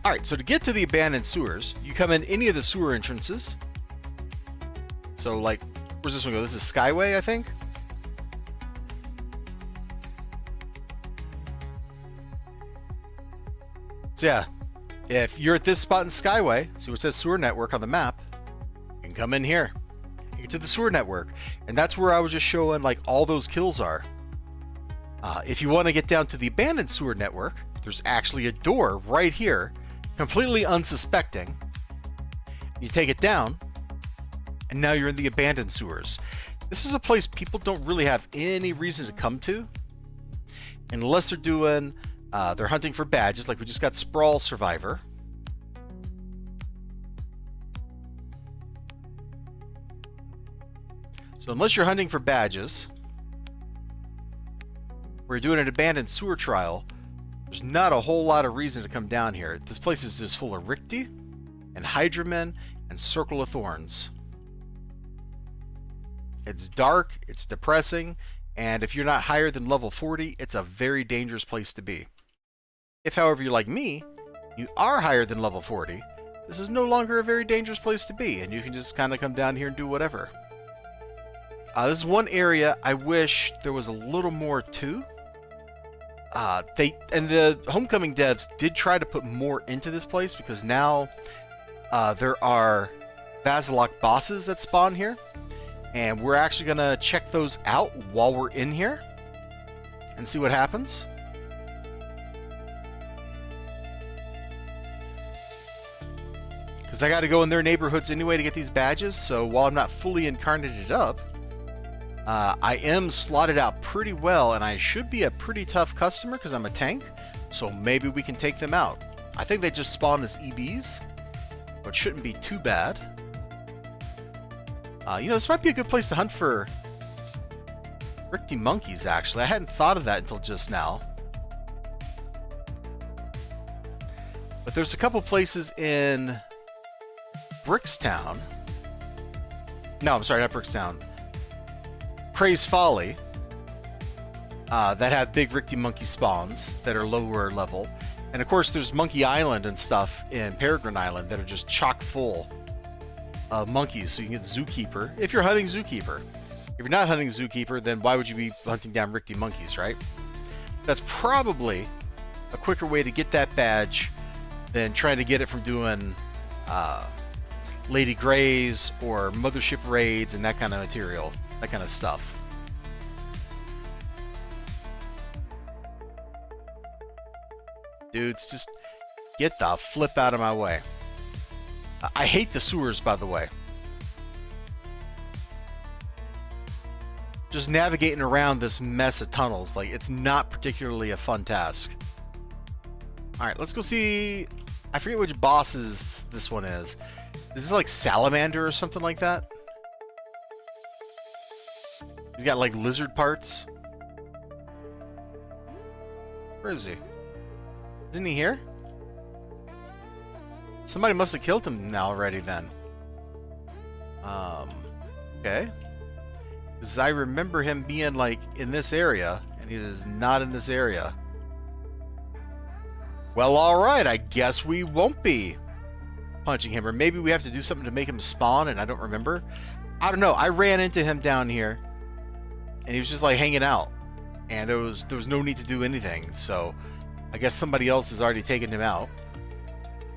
Alright, so to get to the abandoned sewers, you come in any of the sewer entrances. So, like, where's this one go? This is Skyway, I think? So yeah, if you're at this spot in Skyway, see what says sewer network on the map, you can come in here. You get to the sewer network, and that's where I was just showing like all those kills are. If you want to get down to the abandoned sewer network, there's actually a door right here, completely unsuspecting. You take it down, and now you're in the abandoned sewers. This is a place people don't really have any reason to come to, unless they're doing, they're hunting for badges, like we just got Sprawl Survivor. So unless you're hunting for badges, or you're doing an abandoned sewer trial, there's not a whole lot of reason to come down here. This place is just full of Ricti, and Hydramen, and Circle of Thorns. It's dark, it's depressing, and if you're not higher than level 40, it's a very dangerous place to be. If, however, you're like me, you are higher than level 40, this is no longer a very dangerous place to be, and you can just kind of come down here and do whatever. This is one area I wish there was a little more to. The Homecoming devs did try to put more into this place, because now there are Vasilok bosses that spawn here, and we're actually going to check those out while we're in here and see what happens. Because I got to go in their neighborhoods anyway to get these badges, so while I'm not fully incarnated up, I am slotted out pretty well, and I should be a pretty tough customer because I'm a tank, so maybe we can take them out. I think they just spawned as EBs, but shouldn't be too bad. You know, this might be a good place to hunt for Ricti monkeys, actually. I hadn't thought of that until just now. But there's a couple places in Brickstown. No, I'm sorry, not Brickstown. Praise Folly. That have big Ricti monkey spawns that are lower level. And of course, there's Monkey Island and stuff in Peregrine Island that are just chock full of monkeys. So you can get Zookeeper if you're hunting Zookeeper. If you're not hunting Zookeeper, then why would you be hunting down Ricti monkeys, right? That's probably a quicker way to get that badge than trying to get it from doing Lady Greys or Mothership raids and that kind of material, that kind of stuff. Dudes, just get the flip out of my way. I hate the sewers, by the way. Just navigating around this mess of tunnels, like, it's not particularly a fun task. Alright, let's go see... I forget which bosses this one is. This is like Salamander or something like that. He's got like lizard parts. Where is he? Isn't he here? Somebody must have killed him now already then. Okay. Because I remember him being like in this area, and he is not in this area. Well, alright, I guess we won't be punching him. Or maybe we have to do something to make him spawn, and I don't remember. I don't know. I ran into him down here, and he was just like hanging out. And there was no need to do anything, so I guess somebody else has already taken him out.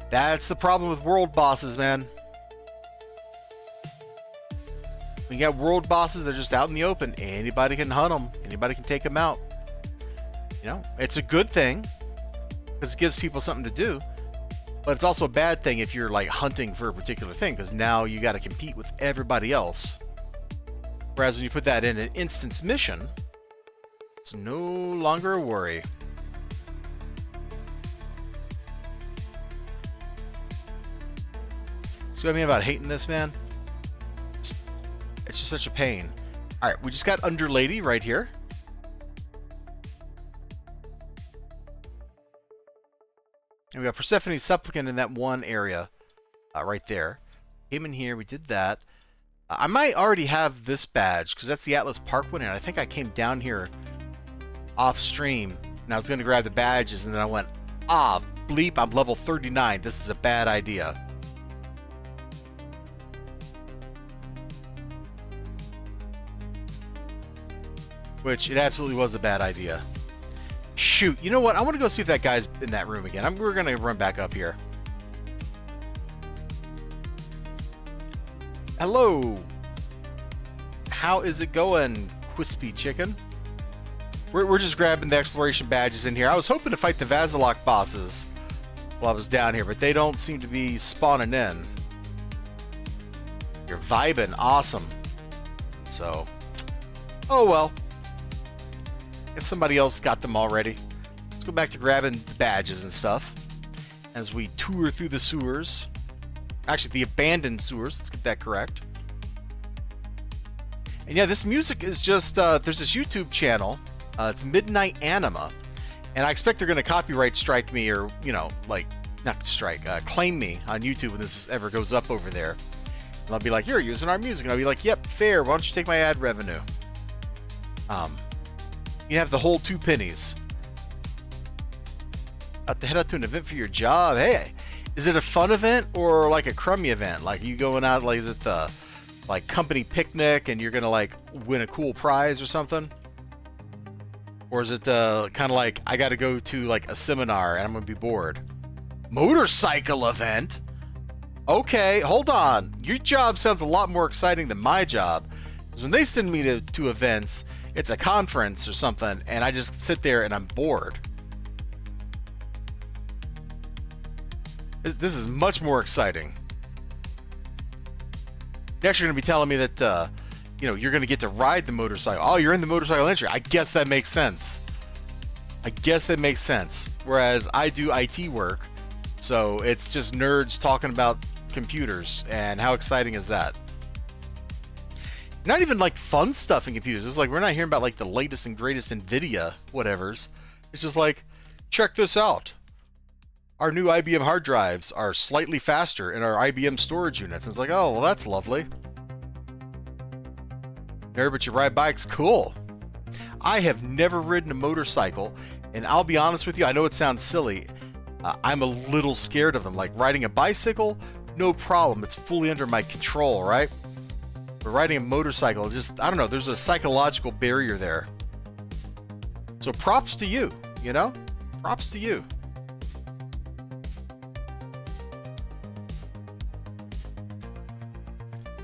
That's the problem with world bosses, man. When you got world bosses, they're just out in the open. Anybody can hunt them. Anybody can take them out. You know, it's a good thing, because it gives people something to do. But it's also a bad thing if you're like hunting for a particular thing, because now you got to compete with everybody else. Whereas when you put that in an instance mission, it's no longer a worry. See what I mean about hating this, man? It's just such a pain. Alright, we just got Underlady right here. And we got Persephone Supplicant in that one area right there. Came in here, we did that. I might already have this badge, because that's the Atlas Park one, and I think I came down here off stream, and I was going to grab the badges, and then I went, ah, bleep, I'm level 39. This is a bad idea. Which, it absolutely was a bad idea. Shoot, you know what? I want to go see if that guy's in that room again. We're going to run back up here. Hello. How is it going, Crispy Chicken? We're just grabbing the exploration badges in here. I was hoping to fight the Vazalok bosses while I was down here, but they don't seem to be spawning in. You're vibing. Awesome. So, oh well. Guess somebody else got them already. Let's go back to grabbing the badges and stuff as we tour through the sewers. Actually, the abandoned sewers. Let's get that correct. And yeah, this music is just, there's this YouTube channel. It's Midnight Anima. And I expect they're going to copyright strike me or, you know, like, not strike, claim me on YouTube when this ever goes up over there. And I'll be like, you're using our music. And I'll be like, yep, fair. Why don't you take my ad revenue? You have the whole 2 pennies. About to head out to an event for your job. Hey, is it a fun event or like a crummy event? Like, you going out, like, is it the, like, company picnic and you're going to, like, win a cool prize or something? Or is it kind of like, I got to go to, like, a seminar and I'm going to be bored? Motorcycle event? Okay, hold on. Your job sounds a lot more exciting than my job. Because when they send me to events, it's a conference or something, and I just sit there and I'm bored. This is much more exciting. You're actually going to be telling me that, you know, you're going to get to ride the motorcycle. Oh, you're in the motorcycle industry. I guess that makes sense. I guess that makes sense. Whereas I do IT work, so it's just nerds talking about computers, and how exciting is that? Not even like fun stuff in computers. It's like we're not hearing about like the latest and greatest NVIDIA whatevers. It's just like, check this out. Our new IBM hard drives are slightly faster in our IBM storage units. And it's like, oh, well, that's lovely. Nerd, but you ride bikes? Cool. I have never ridden a motorcycle, and I'll be honest with you, I know it sounds silly. I'm a little scared of them. Like riding a bicycle, no problem. It's fully under my control, right? But riding a motorcycle, just, I don't know, there's a psychological barrier there. So props to you, you know? Props to you.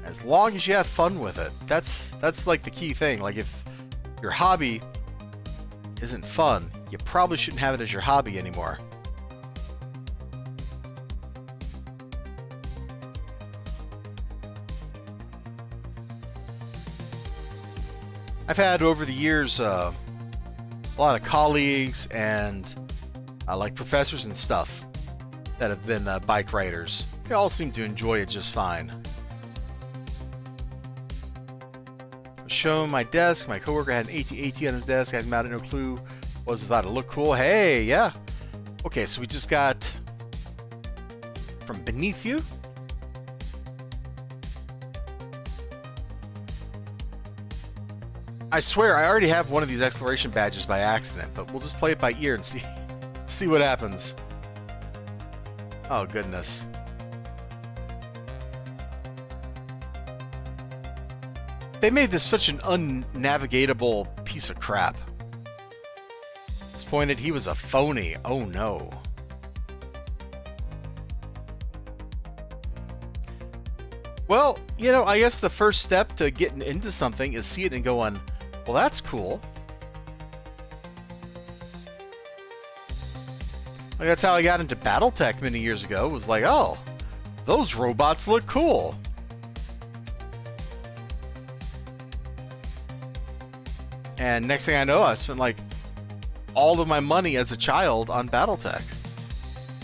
As long as you have fun with it. That's like the key thing. Like if your hobby isn't fun, you probably shouldn't have it as your hobby anymore. I've had over the years a lot of colleagues and like professors and stuff that have been bike riders. They all seem to enjoy it just fine. Show my desk. My coworker had an AT-AT on his desk. I had no clue what was. Thought it looked cool. Hey, yeah. Okay, so we just got from beneath you. I swear, I already have one of these exploration badges by accident, but we'll just play it by ear and see what happens. Oh, goodness. They made this such an unnavigatable piece of crap. It's pointed he was a phony. Oh, no. Well, you know, I guess the first step to getting into something is see it and going, well, that's cool. Like, that's how I got into Battletech many years ago. It was like, oh, those robots look cool. And next thing I know, I spent like all of my money as a child on Battletech.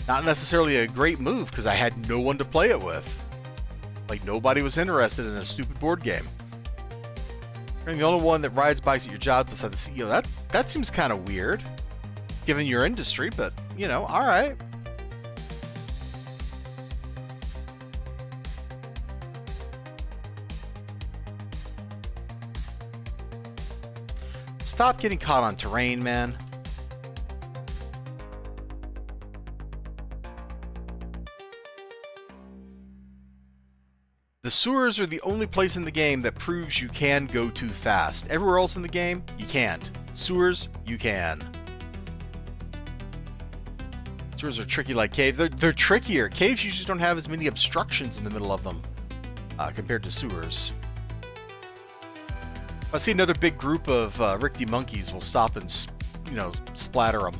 Not necessarily a great move because I had no one to play it with. Like nobody was interested in a stupid board game. And the only one that rides bikes at your job beside the CEO, that seems kind of weird, given your industry, but, you know, alright. Stop getting caught on terrain, man. The sewers are the only place in the game that proves you can go too fast. Everywhere else in the game, you can't. Sewers, you can. Sewers are tricky like caves. They're trickier. Caves usually don't have as many obstructions in the middle of them compared to sewers. If I see another big group of rickety monkeys, we'll stop and, splatter them.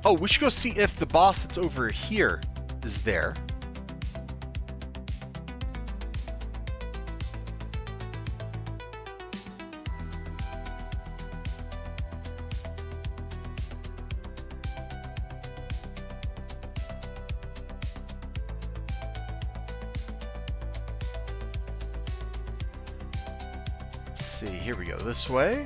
Oh, we should go see if the boss that's over here is there. Let's see, here we go, this way.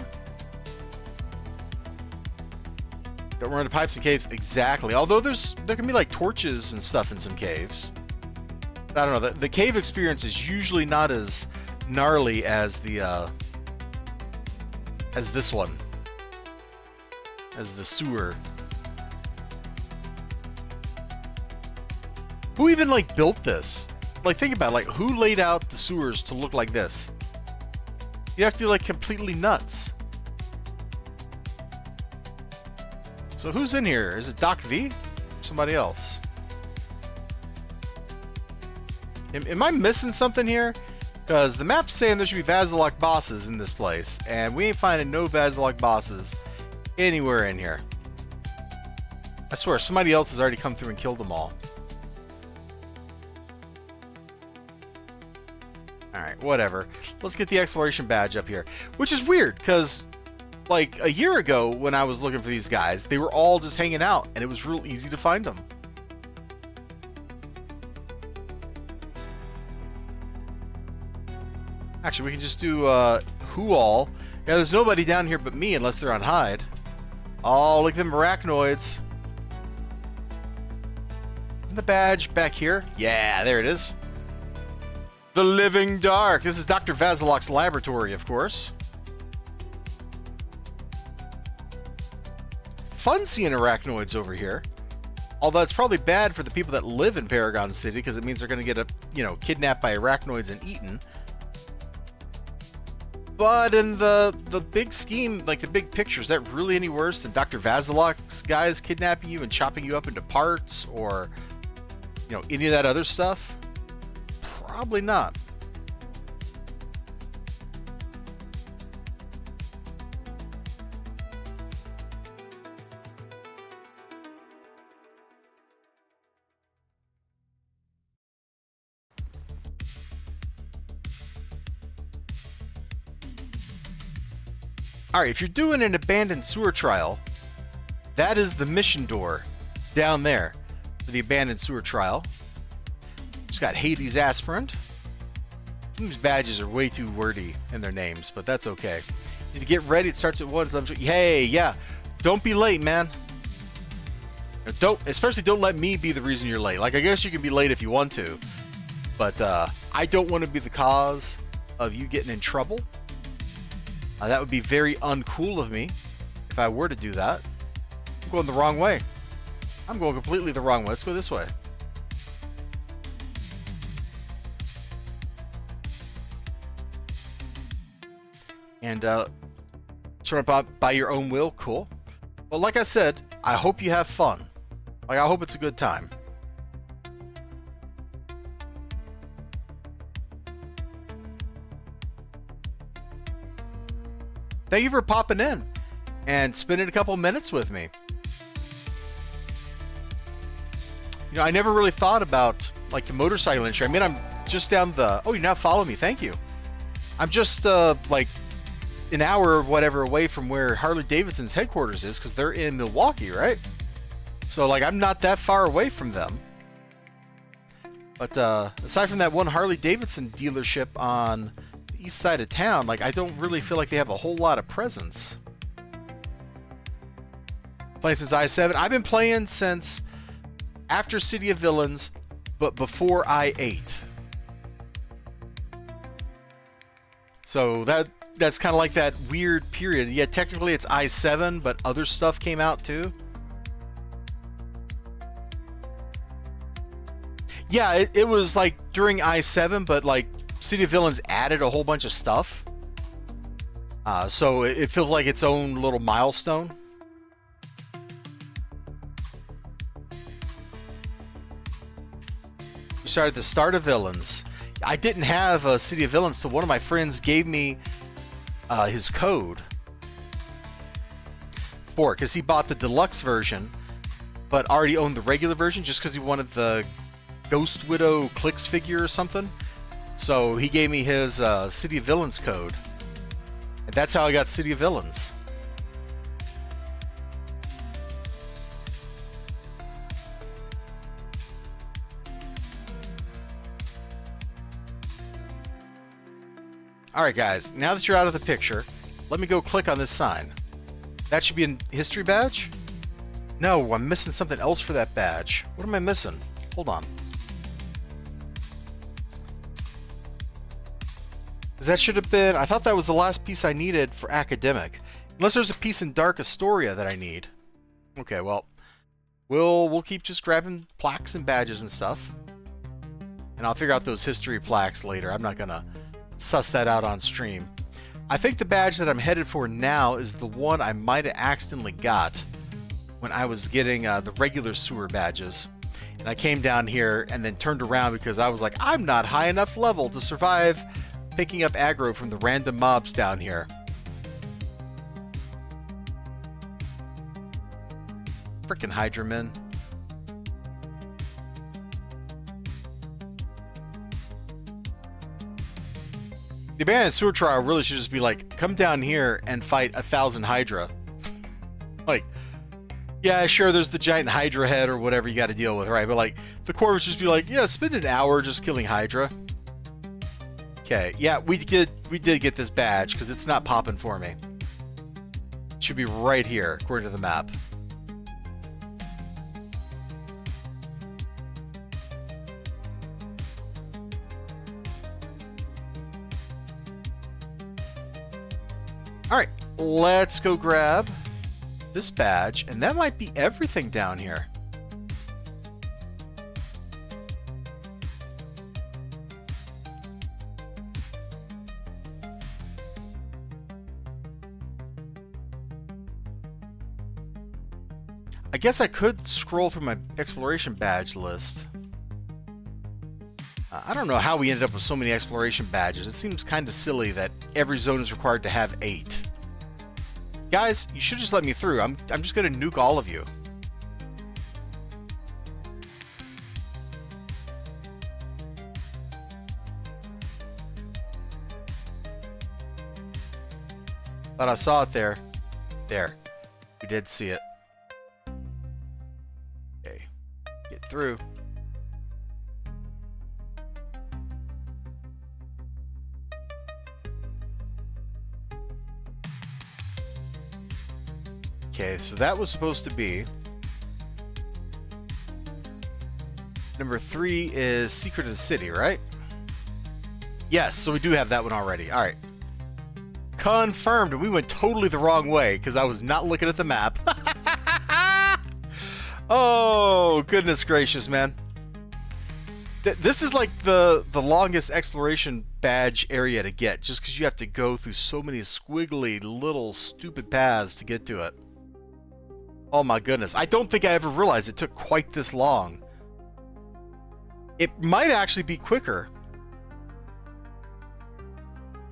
Don't run into pipes and caves, exactly. Although there can be like torches and stuff in some caves. I don't know, the cave experience is usually not as gnarly as the as this one. As the sewer. Who even like built this? Like think about it, like who laid out the sewers to look like this? You have to be like completely nuts. So who's in here? Is it Doc V? Or somebody else? Am I missing something here? Because the map's saying there should be Vazalok bosses in this place, and we ain't finding no Vazalok bosses anywhere in here. I swear, somebody else has already come through and killed them all. Alright, whatever. Let's get the exploration badge up here. Which is weird, because like a year ago when I was looking for these guys, they were all just hanging out, and it was real easy to find them. Actually, we can just do who all. Yeah, there's nobody down here but me unless they're on hide. Oh, look at them arachnoids. Isn't the badge back here? Yeah, there it is. The Living Dark. This is Dr. Vazalok's laboratory, of course. Fun seeing arachnoids over here. Although it's probably bad for the people that live in Paragon City because it means they're going to get kidnapped by arachnoids and eaten. But in the big scheme, like the big picture, is that really any worse than Dr. Vazalok's guys kidnapping you and chopping you up into parts, or any of that other stuff? Probably not. Alright, if you're doing an abandoned sewer trial, that is the mission door down there for the abandoned sewer trial. Just got Hades Aspirant. These badges are way too wordy in their names, but that's okay. Need to get ready. It starts at 1. Hey, yeah. Don't be late, man. Especially don't let me be the reason you're late. Like, I guess you can be late if you want to, but I don't want to be the cause of you getting in trouble. That would be very uncool of me if I were to do that. I'm going the wrong way. I'm going completely the wrong way. Let's go this way. And sort of by your own will, cool. Well, like I said, I hope you have fun. Like, I hope it's a good time. Thank you for popping in and spending a couple minutes with me. I never really thought about like the motorcycle industry. I mean, I'm just down the... Oh, you now follow me. Thank you. I'm just like an hour or whatever away from where Harley Davidson's headquarters is, because they're in Milwaukee, right? So like I'm not that far away from them. But aside from that one Harley Davidson dealership on the east side of town, like I don't really feel like they have a whole lot of presence. Playing since I7. I've been playing since after City of Villains, but before I8. So that's kind of like that weird period. Yeah, technically it's I7, but other stuff came out too. Yeah, it was like during I-7, but like City of Villains added a whole bunch of stuff. So it feels like its own little milestone. We started at the start of Villains. I didn't have a City of Villains, so one of my friends gave me his code for it, because he bought the deluxe version, but already owned the regular version just because he wanted the Ghost Widow Clicks figure or something. So he gave me his City of Villains code. And that's how I got City of Villains. Alright guys, now that you're out of the picture, let me go click on this sign. That should be a history badge? No, I'm missing something else for that badge. What am I missing? Hold on. Because that should have been... I thought that was the last piece I needed for academic. Unless there's a piece in Dark Astoria that I need. Okay, well... We'll keep just grabbing plaques and badges and stuff. And I'll figure out those history plaques later. I'm not gonna suss that out on stream. I think the badge that I'm headed for now is the one I might have accidentally got when I was getting the regular sewer badges. And I came down here and then turned around because I was like, I'm not high enough level to survive picking up aggro from the random mobs down here. Frickin' Hydra men. The abandoned sewer trial really should just be like, come down here and fight 1,000 Hydra. Like, yeah, sure, there's the giant Hydra head or whatever you got to deal with, right? But like, the core would just be like, yeah, spend an hour just killing Hydra. Okay, yeah, we did get this badge because it's not popping for me. It should be right here, according to the map. Alright, let's go grab this badge, and that might be everything down here. I guess I could scroll through my exploration badge list. I don't know how we ended up with so many exploration badges. It seems kind of silly that every zone is required to have 8. Guys, you should just let me through. I'm just going to nuke all of you. Thought I saw it there. There. We did see it. Okay. Get through. Okay, so that was supposed to be... Number 3 is Secret of the City, right? Yes, so we do have that one already. Alright. Confirmed, and we went totally the wrong way, because I was not looking at the map. Oh, goodness gracious, man. This is like the longest exploration badge area to get, just because you have to go through so many squiggly little stupid paths to get to it. Oh my goodness. I don't think I ever realized it took quite this long. It might actually be quicker.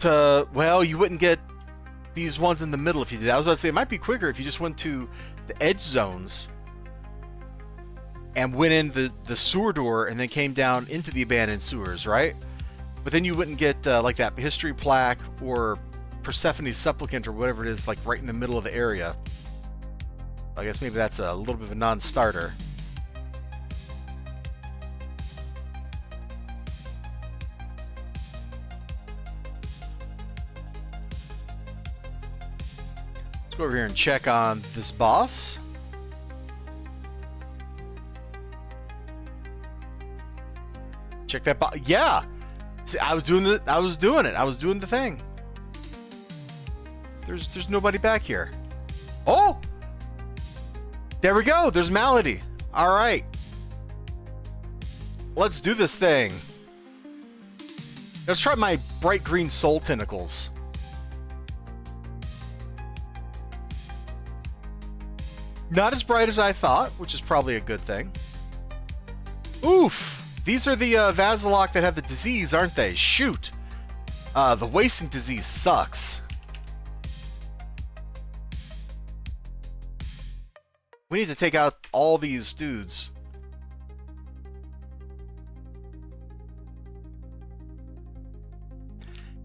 Well, you wouldn't get these ones in the middle if you did. I was about to say it might be quicker if you just went to the edge zones and went in the sewer door and then came down into the abandoned sewers, right? But then you wouldn't get like that history plaque or Persephone's supplicant or whatever it is, like right in the middle of the area. I guess maybe that's a little bit of a non-starter. Let's go over here and check on this boss. Check that boss. Yeah. See, I was doing it. I was doing the thing. There's nobody back here. Oh! There we go. There's Malady. All right. Let's do this thing. Let's try my bright green soul tentacles. Not as bright as I thought, which is probably a good thing. Oof! These are the Vasilok that have the disease, aren't they? Shoot! The wasting disease sucks. We need to take out all these dudes.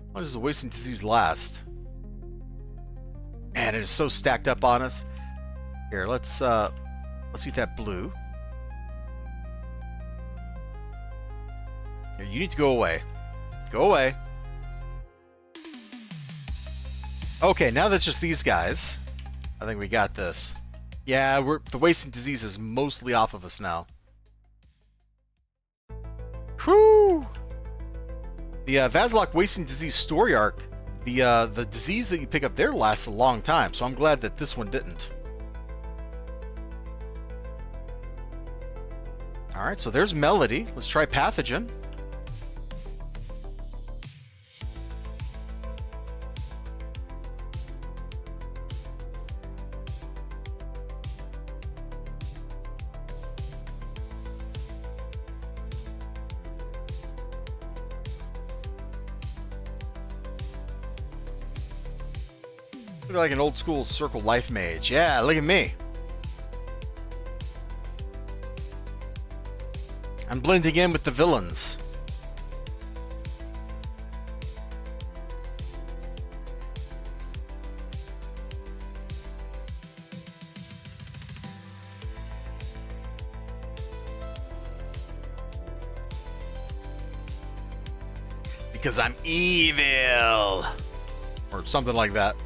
How long does the wasting disease last? Man, it is so stacked up on us. Here, let's eat that blue. Here, you need to go away. Go away. Okay, now that's just these guys. I think we got this. Yeah, the wasting disease is mostly off of us now. Whew! The Vasilok wasting disease story arc, the disease that you pick up there lasts a long time, so I'm glad that this one didn't. Alright, so there's Melody. Let's try Pathogen. Look like an old school circle life mage. Yeah, look at me. I'm blending in with the villains. Because I'm evil. Or something like that.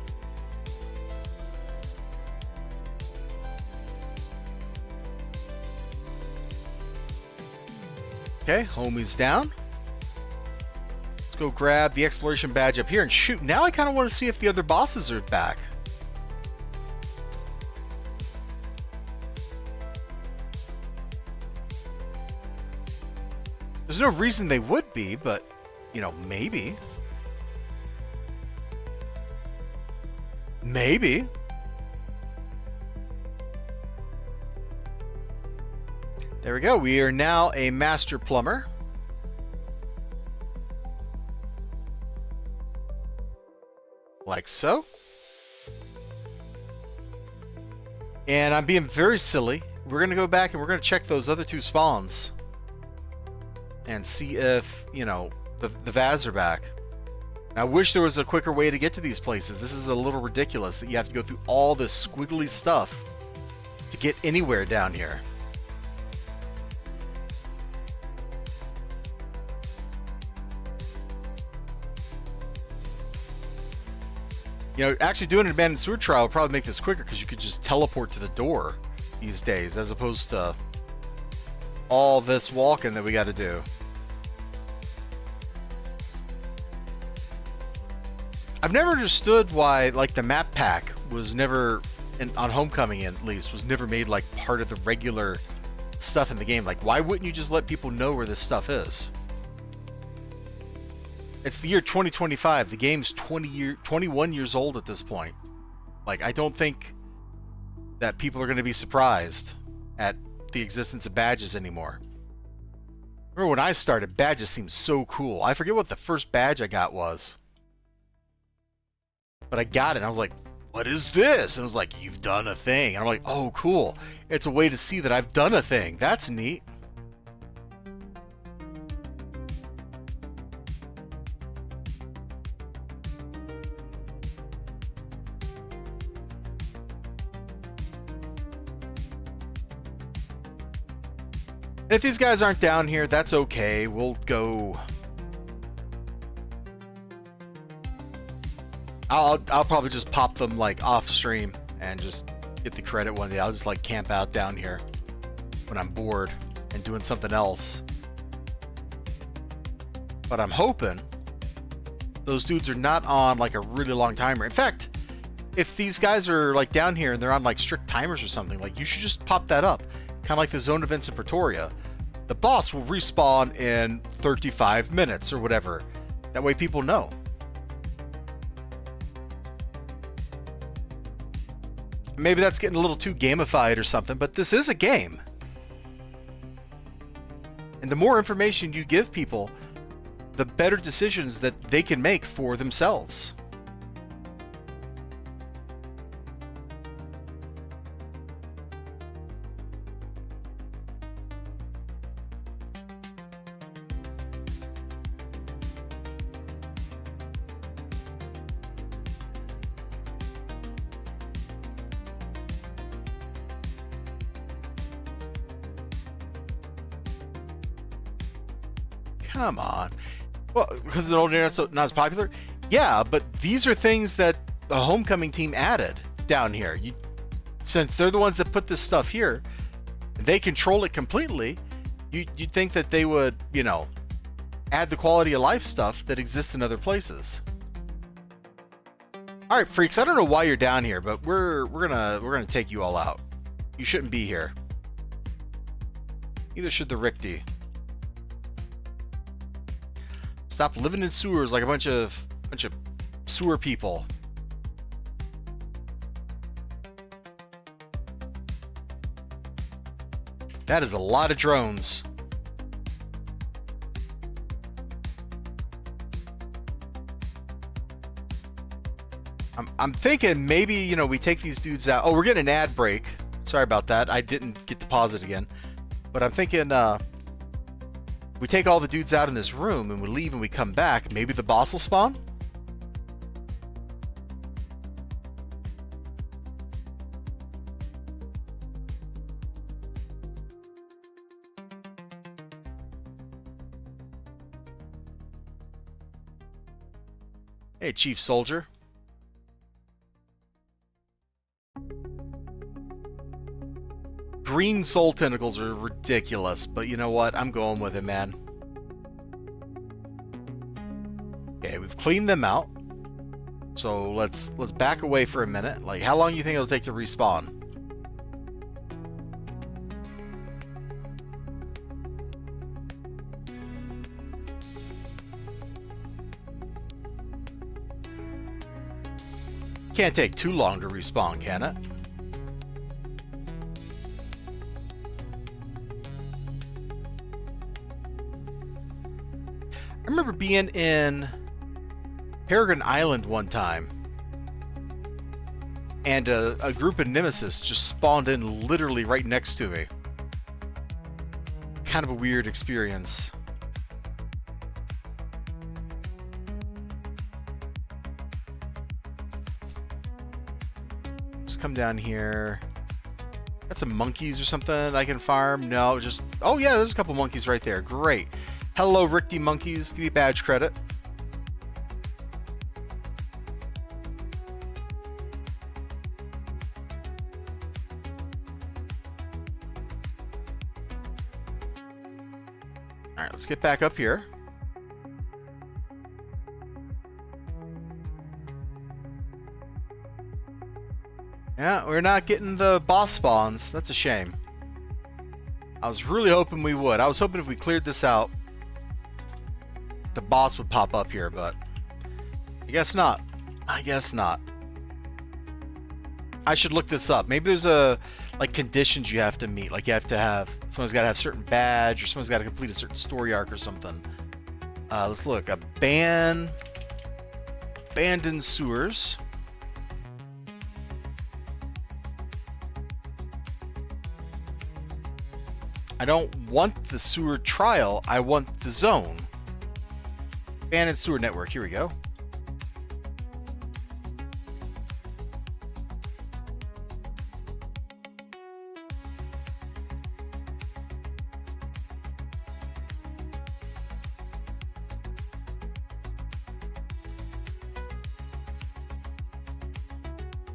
Okay, homie's down. Let's go grab the exploration badge up here and shoot. Now I kind of want to see if the other bosses are back. There's no reason they would be, but, you know, maybe. Maybe. There we go. We are now a master plumber. Like so. And I'm being very silly. We're going to go back and we're going to check those other two spawns. And see if, you know, the Vaz are back. I wish there was a quicker way to get to these places. This is a little ridiculous that you have to go through all this squiggly stuff to get anywhere down here. You know, actually doing an abandoned sewer trial would probably make this quicker because you could just teleport to the door these days as opposed to all this walking that we got to do. I've never understood why, like, the map pack was never, on Homecoming at least, was never made, like, part of the regular stuff in the game. Like, why wouldn't you just let people know where this stuff is? It's the year 2025. The game's 21 years old at this point. Like, I don't think that people are going to be surprised at the existence of badges anymore. Remember when I started, badges seemed so cool. I forget what the first badge I got was. But I got it, and I was like, what is this? And it was like, you've done a thing. And I'm like, oh, cool. It's a way to see that I've done a thing. That's neat. If these guys aren't down here, that's okay. We'll go... I'll probably just pop them, like, off stream and just get the credit one day. I'll just, like, camp out down here when I'm bored and doing something else. But I'm hoping those dudes are not on, like, a really long timer. In fact, if these guys are, like, down here and they're on, like, strict timers or something, like, you should just pop that up. Kind of like the zone events in Pretoria. the boss will respawn in 35 minutes or whatever. That way people know. Maybe that's getting a little too gamified or something, but this is a game. And the more information you give people, the better decisions that they can make for themselves. Come on. Well, because the old internet's not as popular? Yeah, but these are things that the Homecoming team added down here. Since they're the ones that put this stuff here, they control it completely, you'd think that they would, you know, add the quality of life stuff that exists in other places. Alright, freaks, I don't know why you're down here, but we're gonna take you all out. You shouldn't be here. Neither should the Richty. Stop living in sewers like a bunch of sewer people. That is a lot of drones. I'm thinking maybe, you know, we take these dudes out. Oh, we're getting an ad break. Sorry about that. I didn't get to pause it again. But I'm thinking we take all the dudes out in this room and we leave and we come back. Maybe the boss will spawn? Hey, Chief Soldier. Green soul tentacles are ridiculous, but you know what? I'm going with it, man. Okay, we've cleaned them out. So let's back away for a minute. Like, how long do you think it'll take to respawn? Can't take too long to respawn, can it? I remember being in Peregrine Island one time, and a group of Nemesis just spawned in literally right next to me. Kind of a weird experience. Just come down here. Got some monkeys or something I can farm? No, just... Oh yeah, there's a couple monkeys right there. Great. Hello, Richty monkeys. Give me badge credit. Alright, let's get back up here. Yeah, we're not getting the boss spawns. That's a shame. I was really hoping we would. I was hoping if we cleared this out, the boss would pop up here, but I guess not. I guess not. I should look this up. Maybe there's like conditions you have to meet. Like you have to have, someone's got to have a certain badge, or someone's got to complete a certain story arc or something. Let's look. Abandoned sewers. I don't want the sewer trial. I want the zone. Abandoned sewer network. Here we go.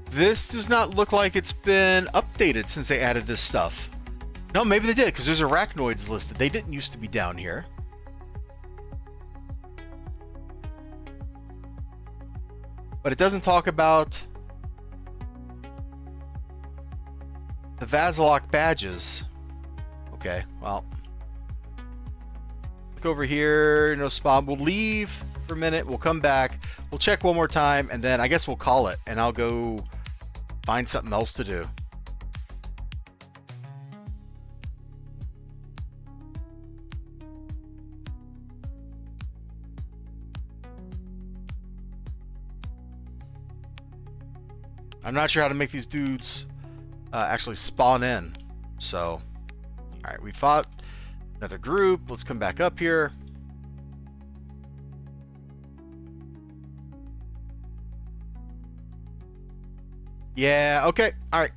This does not look like it's been updated since they added this stuff. No, maybe they did, because there's arachnoids listed. They didn't used to be down here. But it doesn't talk about the Vasilok badges. Okay, well, Look over here, no spawn. We'll leave for a minute. We'll come back. We'll check one more time, and then I guess we'll call it, and I'll go find something else to do. I'm not sure how to make these dudes actually spawn in. So, alright, we fought another group. Let's come back up here. Yeah, okay. Alright.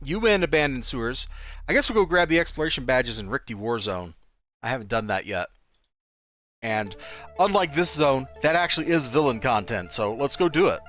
You win Abandoned Sewers. I guess we'll go grab the exploration badges in Rickety War Zone. I haven't done that yet. And unlike this zone, that actually is villain content, so let's go do it.